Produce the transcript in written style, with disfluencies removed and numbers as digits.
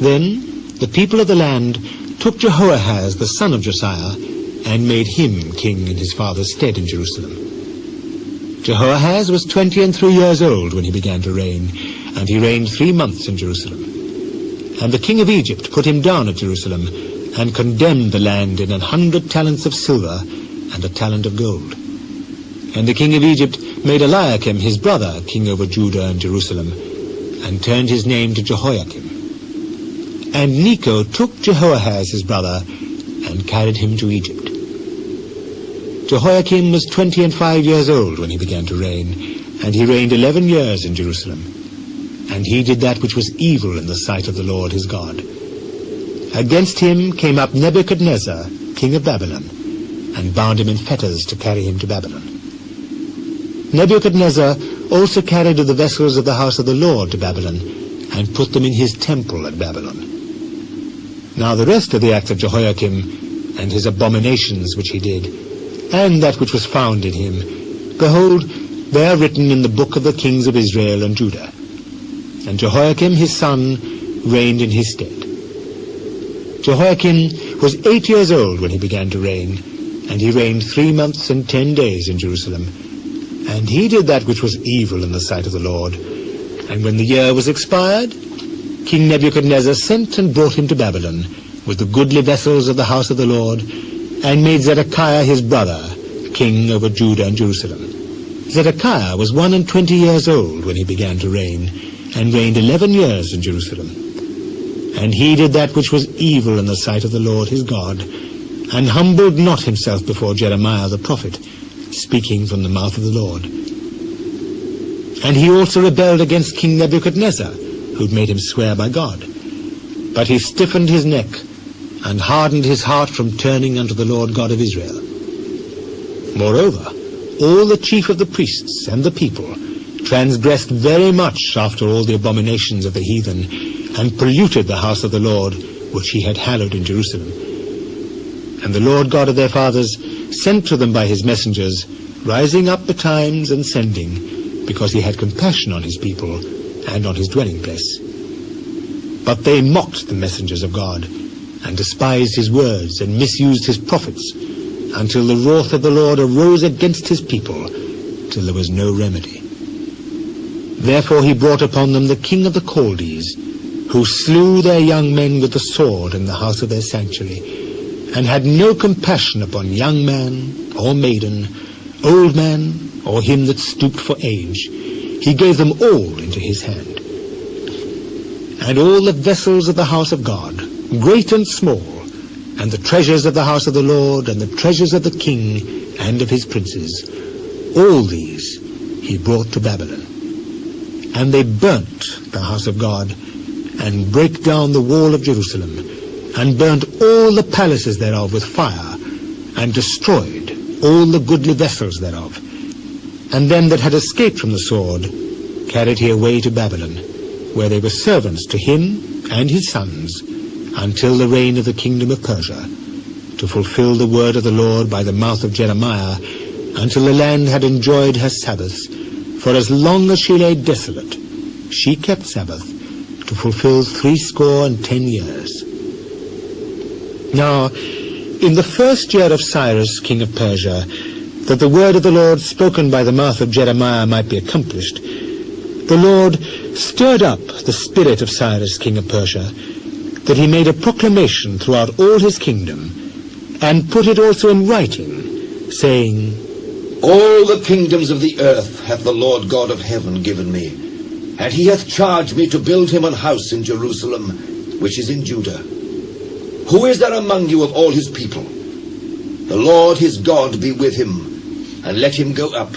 Then the people of the land took Jehoahaz the son of Josiah, and made him king in his father's stead in Jerusalem. Jehoahaz was 23 years old when he began to reign, and he reigned 3 months in Jerusalem. And the king of Egypt put him down at Jerusalem, and condemned the land in 100 talents of silver and a talent of gold. And the king of Egypt made Eliakim his brother king over Judah and Jerusalem, and turned his name to Jehoiakim. And Necho took Jehoahaz his brother, and carried him to Egypt. Jehoiakim was 25 years old when he began to reign, and he reigned 11 years in Jerusalem. And he did that which was evil in the sight of the Lord his God. Against him came up Nebuchadnezzar, king of Babylon, and bound him in fetters to carry him to Babylon. Nebuchadnezzar also carried the vessels of the house of the Lord to Babylon, and put them in his temple at Babylon. Now the rest of the acts of Jehoiakim, and his abominations which he did, and that which was found in him, behold, they are written in the book of the kings of Israel and Judah. And Jehoiakim his son reigned in his stead. Jehoiakim was 8 years old when he began to reign, and he reigned 3 months and 10 days in Jerusalem. And he did that which was evil in the sight of the Lord. And when the year was expired, King Nebuchadnezzar sent and brought him to Babylon, with the goodly vessels of the house of the Lord, and made Zedekiah his brother king over Judah and Jerusalem. Zedekiah was 21 years old when he began to reign, and reigned 11 years in Jerusalem. And he did that which was evil in the sight of the Lord his God, and humbled not himself before Jeremiah the prophet, speaking from the mouth of the Lord. And he also rebelled against King Nebuchadnezzar, who had made him swear by God. But he stiffened his neck, and hardened his heart from turning unto the Lord God of Israel. Moreover, all the chief of the priests and the people transgressed very much after all the abominations of the heathen, and polluted the house of the Lord, which he had hallowed in Jerusalem. And the Lord God of their fathers sent to them by his messengers, rising up betimes and sending, because he had compassion on his people and on his dwelling place. But they mocked the messengers of God, and despised his words, and misused his prophets, until the wrath of the Lord arose against his people, till there was no remedy. Therefore he brought upon them the king of the Chaldees, who slew their young men with the sword in the house of their sanctuary, and had no compassion upon young man, or maiden, old man, or him that stooped for age. He gave them all into his hand. And all the vessels of the house of God, great and small, and the treasures of the house of the Lord, and the treasures of the king and of his princes, all these he brought to Babylon. And they burnt the house of God, and brake down the wall of Jerusalem, and burnt all the palaces thereof with fire, and destroyed all the goodly vessels thereof. And them that had escaped from the sword carried he away to Babylon, where they were servants to him and his sons, until the reign of the kingdom of Persia, to fulfill the word of the Lord by the mouth of Jeremiah, until the land had enjoyed her Sabbaths. For as long as she lay desolate, she kept Sabbath, to fulfill 70 years. Now, in the first year of Cyrus king of Persia, that the word of the Lord spoken by the mouth of Jeremiah might be accomplished, the Lord stirred up the spirit of Cyrus king of Persia, that he made a proclamation throughout all his kingdom, and put it also in writing, saying, All the kingdoms of the earth hath the Lord God of heaven given me, and he hath charged me to build him an house in Jerusalem, which is in Judah. Who is there among you of all his people? The Lord his God be with him, and let him go up,